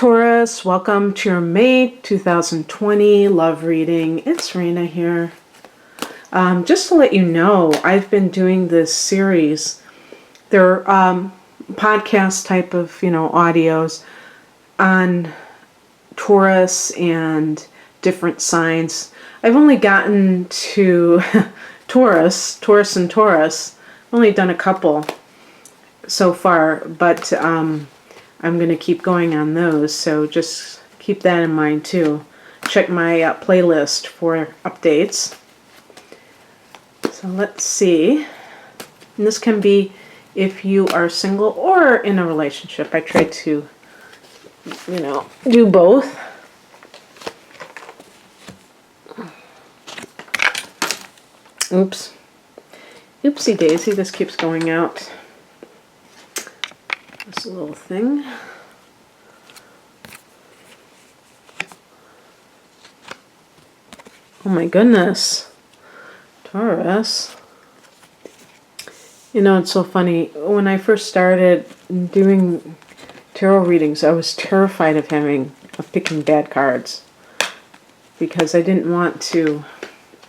Taurus, welcome to your May 2020 love reading. It's Rena here. Just to let you know, I've been doing this series. They're podcast type of, audios on Taurus and different signs. I've only gotten to Taurus and Taurus. I've only done a couple so far, but I'm going to keep going on those, so just keep that in mind too. Check my playlist for updates. So let's see. And this can be if you are single or in a relationship. I try to, do both. Oops. Oopsie daisy, this keeps going out. This little thing. Oh my goodness. Taurus. It's so funny. When I first started doing tarot readings, I was terrified of picking bad cards. Because I didn't want to,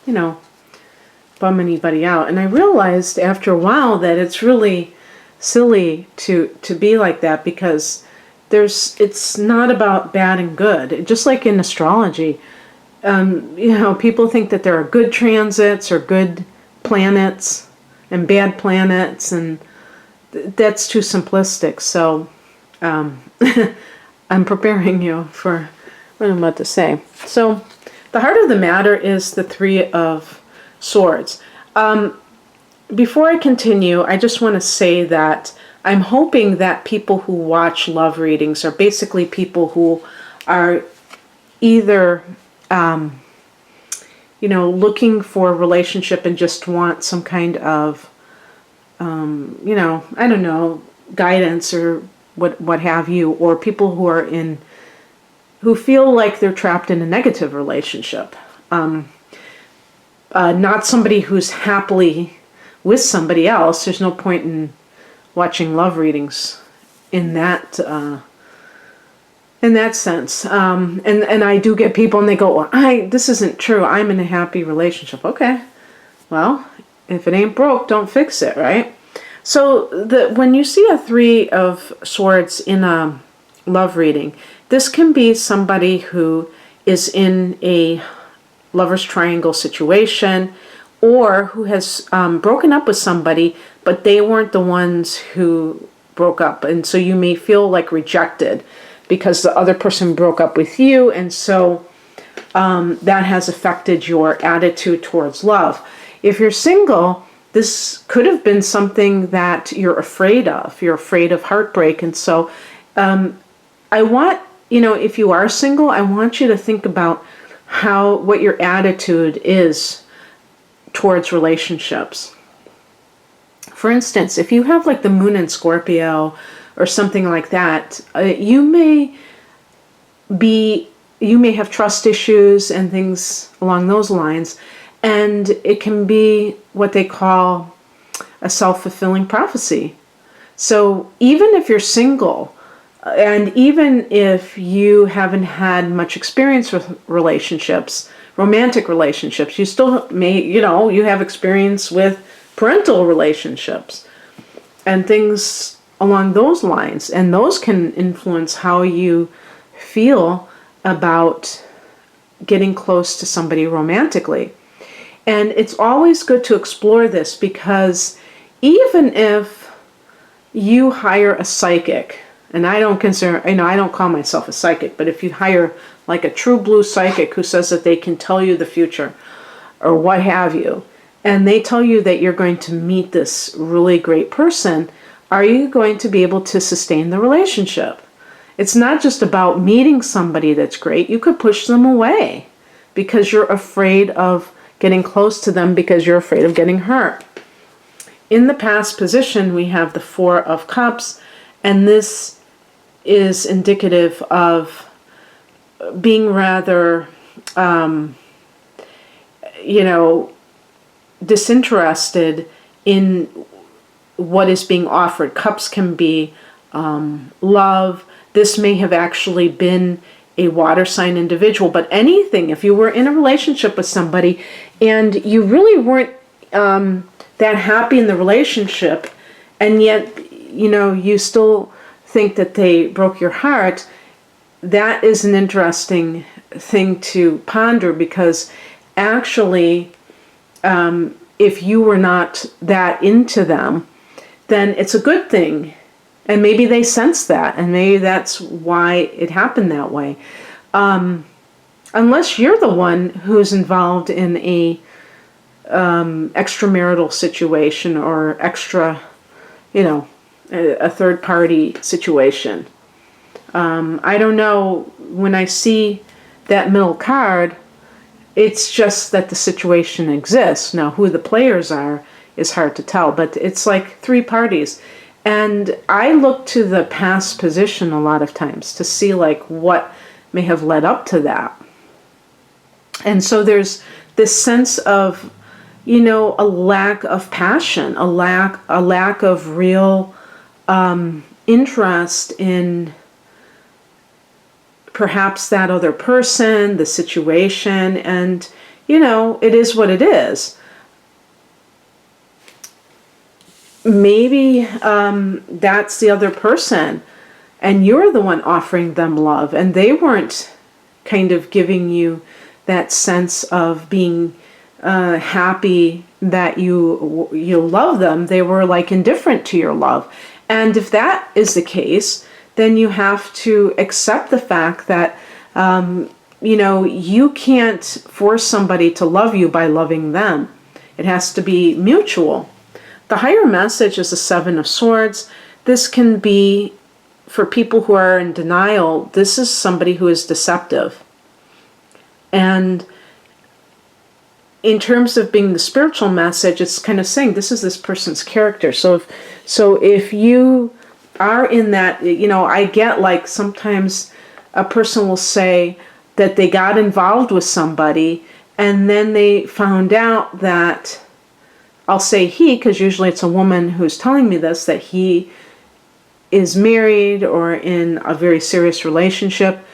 bum anybody out. And I realized after a while that it's really silly to be like that, because it's not about bad and good. Just like in astrology, people think that there are good transits or good planets and bad planets, and that's too simplistic. So I'm preparing you for what I'm about to say. So the heart of the matter is the Three of Swords. Before I continue, I just want to say that I'm hoping that people who watch love readings are basically people who are either, looking for a relationship and just want some kind of, guidance or what have you, or people who feel like they're trapped in a negative relationship. Not somebody who's happily with somebody else. There's no point in watching love readings in that sense. And I do get people and they go, well, this isn't true. I'm in a happy relationship. Okay. Well, if it ain't broke, don't fix it, right? So when you see a Three of Swords in a love reading, this can be somebody who is in a lover's triangle situation, or who has broken up with somebody, but they weren't the ones who broke up. And so you may feel like rejected because the other person broke up with you. And so that has affected your attitude towards love. If you're single, this could have been something that you're afraid of. You're afraid of heartbreak. And so I want, if you are single, I want you to think about what your attitude is towards relationships. For instance, if you have like the moon in Scorpio or something like that, you may have trust issues and things along those lines, and it can be what they call a self-fulfilling prophecy. So even if you're single, and even if you haven't had much experience with relationships, romantic relationships, you still may, you have experience with parental relationships and things along those lines. And those can influence how you feel about getting close to somebody romantically. And it's always good to explore this, because even if you hire a psychic, and I don't call myself a psychic, but if you hire like a true blue psychic who says that they can tell you the future or what have you, and they tell you that you're going to meet this really great person, are you going to be able to sustain the relationship? It's not just about meeting somebody that's great. You could push them away because you're afraid of getting close to them, because you're afraid of getting hurt. In the past position, we have the Four of Cups, and this is indicative of being rather, disinterested in what is being offered. Cups can be love, this may have actually been a water sign individual. But anything, if you were in a relationship with somebody and you really weren't that happy in the relationship, and yet, you still think that they broke your heart, that is an interesting thing to ponder, because actually, if you were not that into them, then it's a good thing. And maybe they sense that, and maybe that's why it happened that way. Unless you're the one who's involved in a extramarital situation, or a third party situation. I don't know, when I see that middle card, it's just that the situation exists. Now, who the players are is hard to tell, but it's like three parties. And I look to the past position a lot of times to see like what may have led up to that. And so there's this sense of, a lack of passion, a lack of real interest in perhaps that other person, the situation, and, it is what it is. Maybe that's the other person, and you're the one offering them love, and they weren't kind of giving you that sense of being happy that you love them. They were like indifferent to your love. And if that is the case, then you have to accept the fact that you can't force somebody to love you by loving them. It has to be mutual. The higher message is the Seven of Swords. This can be, for people who are in denial, this is somebody who is deceptive. And in terms of being the spiritual message, it's kind of saying this is this person's character. So if you are in that, I get like sometimes a person will say that they got involved with somebody and then they found out that, I'll say he, because usually it's a woman who's telling me this, that he is married or in a very serious relationship,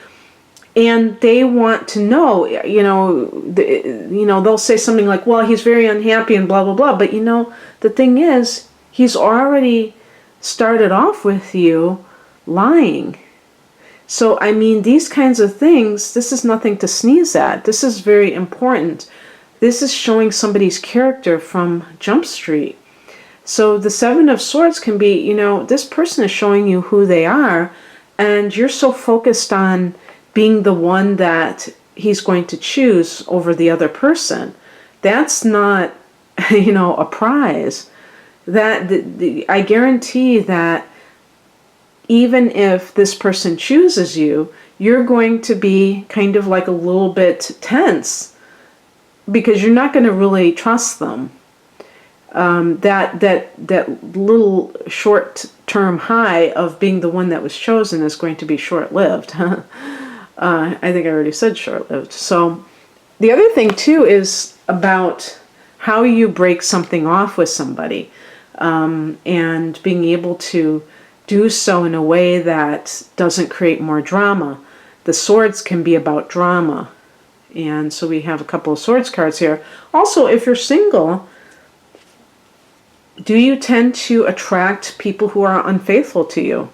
and they want to know, they'll say something like, well, he's very unhappy and blah, blah, blah. But, the thing is, he's already started off with you lying. So, these kinds of things, this is nothing to sneeze at. This is very important. This is showing somebody's character from Jump Street. So the Seven of Swords can be, this person is showing you who they are, and you're so focused on being the one that he's going to choose over the other person. That's not, a prize. I guarantee that even if this person chooses you, you're going to be kind of like a little bit tense, because you're not going to really trust them. That little short-term high of being the one that was chosen is going to be short-lived. I think I already said short-lived. So the other thing too is about how you break something off with somebody, and being able to do so in a way that doesn't create more drama. The swords can be about drama. And so we have a couple of swords cards here. Also, if you're single, do you tend to attract people who are unfaithful to you?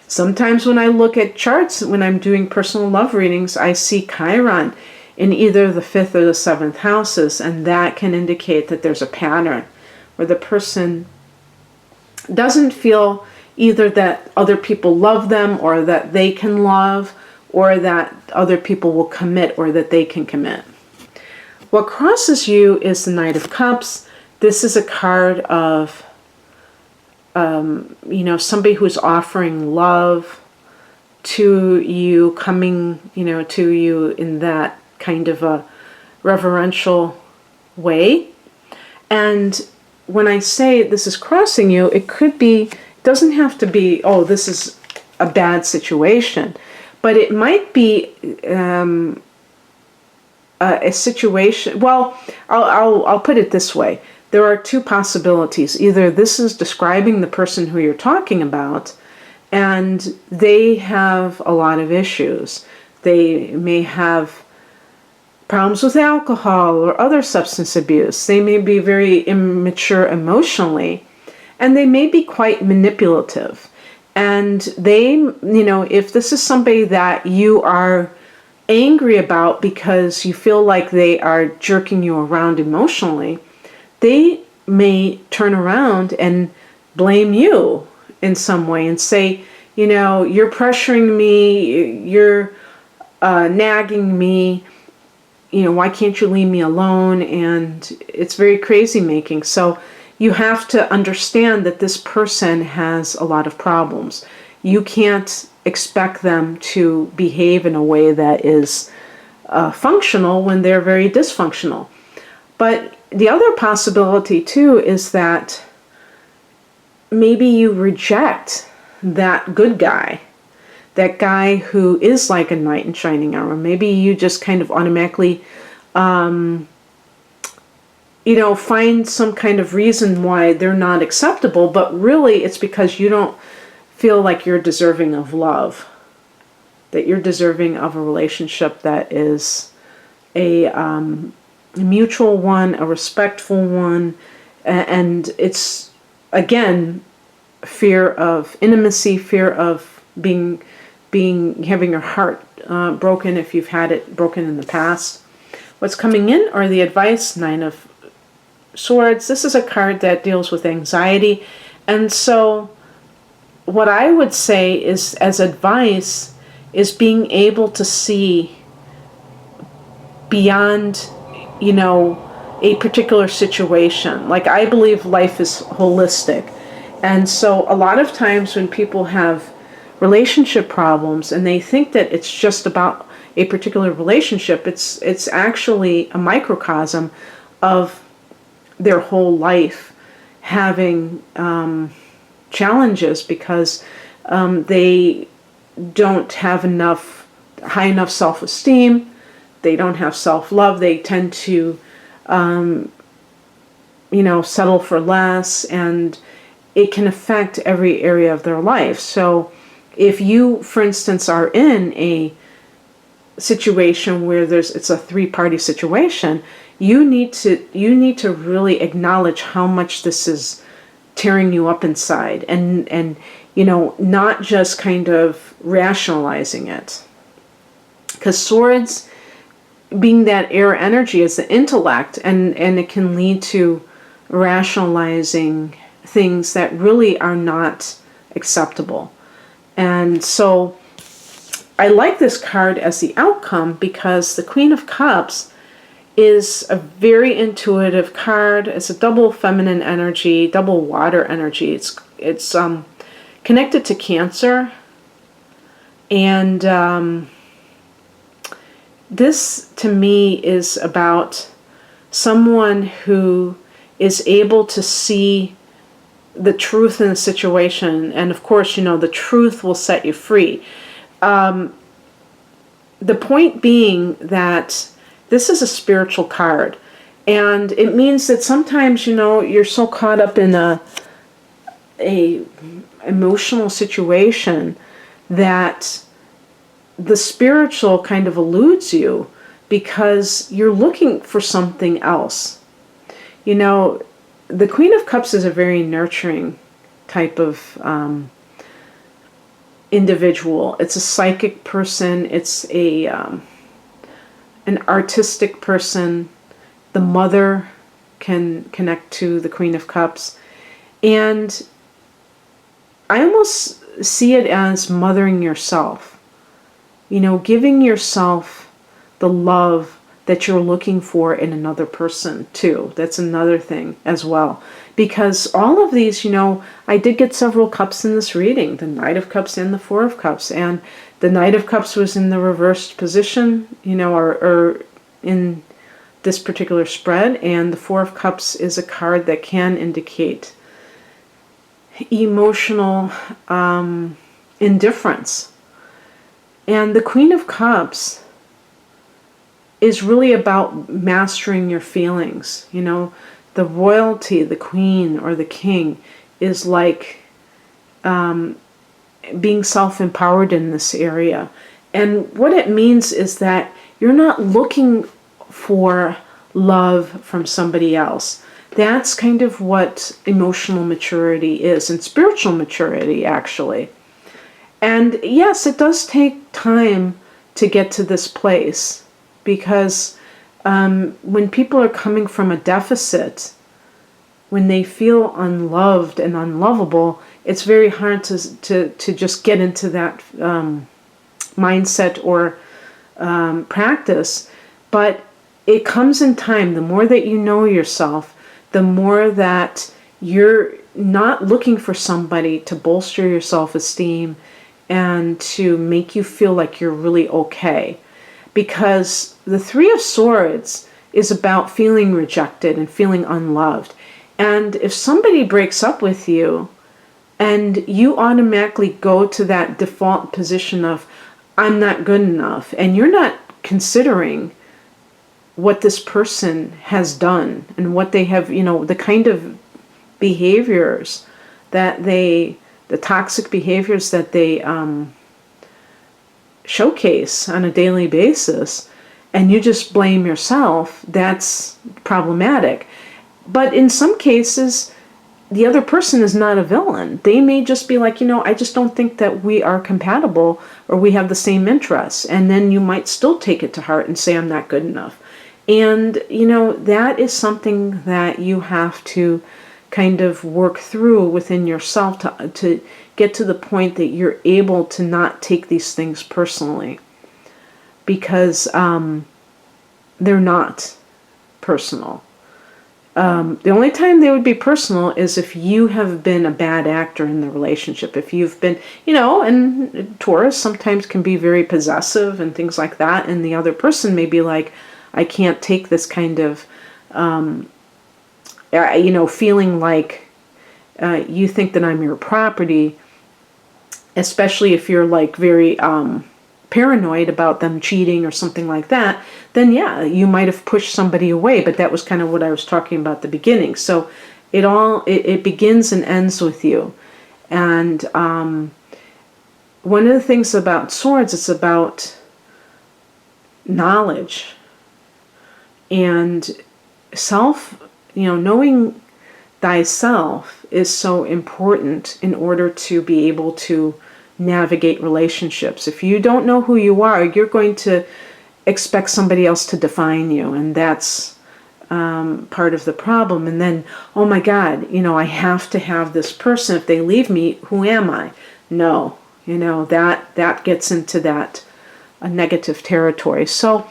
Sometimes when I look at charts, when I'm doing personal love readings, I see Chiron in either the 5th or the 7th houses, and that can indicate that there's a pattern where the person doesn't feel either that other people love them, or that they can love, or that other people will commit, or that they can commit. What crosses you is the Knight of Cups. This is a card of, somebody who's offering love to you, coming, to you in that kind of a reverential way. And when I say this is crossing you, it could be, it doesn't have to be, oh, this is a bad situation. But it might be a situation. Well, I'll put it this way: there are two possibilities. Either this is describing the person who you're talking about, and they have a lot of issues. They may have problems with alcohol or other substance abuse. They may be very immature emotionally, and they may be quite manipulative. And they, if this is somebody that you are angry about because you feel like they are jerking you around emotionally, they may turn around and blame you in some way and say, you're pressuring me, you're nagging me, why can't you leave me alone? And it's very crazy making. So you have to understand that this person has a lot of problems. You can't expect them to behave in a way that is functional when they're very dysfunctional. But the other possibility too is that maybe you reject that good guy, that guy who is like a knight in shining armor. Maybe you just kind of automatically, find some kind of reason why they're not acceptable, but really it's because you don't feel like you're deserving of love, that you're deserving of a relationship that is a mutual one, a respectful one, and it's, again, fear of intimacy, fear of having your heart broken if you've had it broken in the past. What's coming in are the advice, 9 of Swords. This is a card that deals with anxiety. And so what I would say is, as advice, is being able to see beyond, a particular situation. Like, I believe life is holistic. And so a lot of times when people have relationship problems and they think that it's just about a particular relationship, it's actually a microcosm of their whole life having challenges because they don't have high enough self-esteem, they don't have self-love, they tend to settle for less, and it can affect every area of their life. So if you, for instance, are in a situation where it's a three-party situation, you need to really acknowledge how much this is tearing you up inside, and not just kind of rationalizing it. Because swords, being that air energy, is the intellect, and it can lead to rationalizing things that really are not acceptable. And so I like this card as the outcome because the Queen of Cups is a very intuitive card. It's a double feminine energy, double water energy. It's connected to Cancer, and this to me is about someone who is able to see the truth in the situation, and of course, the truth will set you free. The point being that this is a spiritual card, and it means that sometimes, you're so caught up in a emotional situation that the spiritual kind of eludes you because you're looking for something else. The Queen of Cups is a very nurturing type of individual. It's a psychic person. It's an artistic person. The mother can connect to the Queen of Cups. And I almost see it as mothering yourself. Giving yourself the love that you're looking for in another person too. That's another thing as well. Because all of these, I did get several cups in this reading, the Knight of Cups and the Four of Cups. And the Knight of Cups was in the reversed position, or in this particular spread. And the Four of Cups is a card that can indicate emotional indifference. And the Queen of Cups is really about mastering your feelings. The royalty, the queen or the king, is like being self-empowered in this area. And what it means is that you're not looking for love from somebody else. That's kind of what emotional maturity is, and spiritual maturity, actually. And yes, it does take time to get to this place, because when people are coming from a deficit, when they feel unloved and unlovable, it's very hard to just get into that mindset or practice. But it comes in time. The more that you know yourself, the more that you're not looking for somebody to bolster your self-esteem and to make you feel like you're really okay. Because the Three of Swords is about feeling rejected and feeling unloved. And if somebody breaks up with you and you automatically go to that default position of, I'm not good enough, and you're not considering what this person has done and what they have, the kind of behaviors that the toxic behaviors that they showcase on a daily basis, and you just blame yourself, that's problematic. But in some cases, the other person is not a villain. They may just be like, I just don't think that we are compatible or we have the same interests. And then you might still take it to heart and say, I'm not good enough. And, that is something that you have to kind of work through within yourself to get to the point that you're able to not take these things personally. Because they're not personal. The only time they would be personal is if you have been a bad actor in the relationship. If you've been, and Taurus sometimes can be very possessive and things like that. And the other person may be like, I can't take this kind of, feeling like you think that I'm your property, especially if you're like very paranoid about them cheating or something like that, then yeah, you might have pushed somebody away. But that was kind of what I was talking about at the beginning. So it begins and ends with you. And one of the things about swords, it's about knowledge and knowing thyself is so important in order to be able to navigate relationships. If you don't know who you are, you're going to expect somebody else to define you, and that's part of the problem. And then, oh my God, I have to have this person. If they leave me, who am I? No, that gets into that negative territory. So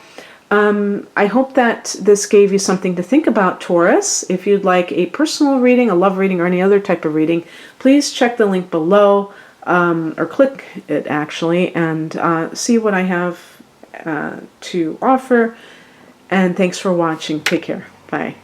I hope that this gave you something to think about, Taurus. If you'd like a personal reading, a love reading, or any other type of reading, please check the link below. Or click it actually, and see what I have to offer. And thanks for watching. Take care. Bye.